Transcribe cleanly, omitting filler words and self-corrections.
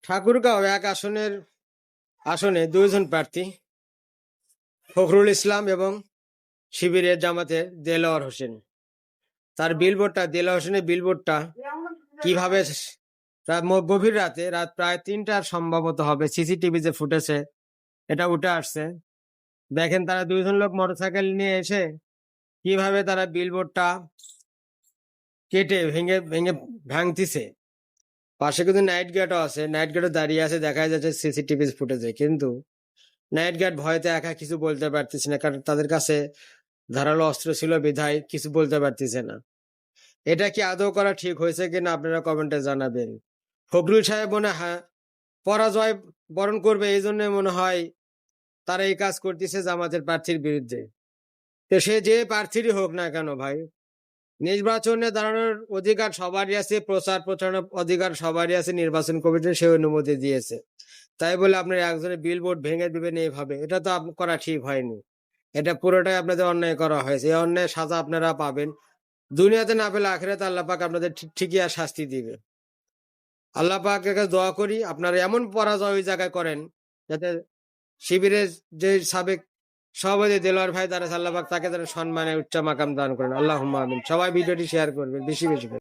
ঠাকুরগাঁও এক আসনে দুইজন প্রার্থী, ফখরুল ইসলাম এবং শিবিরের জামাতের দেলোয়ার হোসেন। তার দেলোয়ার হোসেনের বিলবোর্ডটা কিভাবে গভীর রাত প্রায় 3টার সম্ভবত হবে, সিসিটিভি যে ফুটেছে এটা উঠে আসছে। দেখেন তারা দুইজন লোক মোটরসাইকেল নিয়ে এসে কিভাবে তারা বিলবোর্ডটা কেটে ভেঙে ভেঙে ভাঙতিছে। পাশে কিন্তু নাইট গার্ডও আছে, নাইট গার্ডও দাঁড়িয়ে আছে, দেখা যাচ্ছে সিসিটিভি ফুটেজে। কিন্তু নাইট গার্ড ভয়তে একা কিছু বলতে পারতেছে না, কারণ তাদের কাছে ধারালো অস্ত্র ছিল বিধায় কিছু বলতে পারতেছে না। এটা কি আদৌ করা ঠিক হয়েছে কিনা আপনারা কমেন্টে জানাবেন। ফখরুল সাহেব মনে হয় পরাজয় বরণ করবে, এই জন্য মনে হয় তারা এই কাজ করতেছে জামাতের প্রার্থীর বিরুদ্ধে। তো সে যে প্রার্থীরই হোক না কেন ভাই, নির্বাচনে দাঁড়ানোর অধিকার সবারই আছে, প্রচার প্রচারণার অধিকার সবারই আছে, নির্বাচন কমিশন সে অনুমতি দিয়েছে। তাই বলে আপনার একজনের বিলবোর্ড ভেঙে দিবেন এইভাবে, এটা তো করা ঠিক হয়নি। এটা পুরোটাই আপনাদের অন্যায় করা হয়েছে। এই অন্যায় সাজা আপনারা পাবেন, দুনিয়াতে না পেলে আখিরাতে আল্লাহ পাক আপনাদের ঠিকই আর শাস্তি দিবে। আল্লাহ পাকের কাছে দোয়া করি আপনারা এমন পরাজয় ওই জায়গায় করেন যাতে শিবিরের যে সাবেক সভাপতি দেলোয়ার ভাই, তারা আল্লাহ পাক তাকে তারা সম্মানে উচ্চ মাকাম দান করেন। আল্লাহুম্মা আমিন। সবাই ভিডিওটি শেয়ার করবেন বেশি বেশি করে।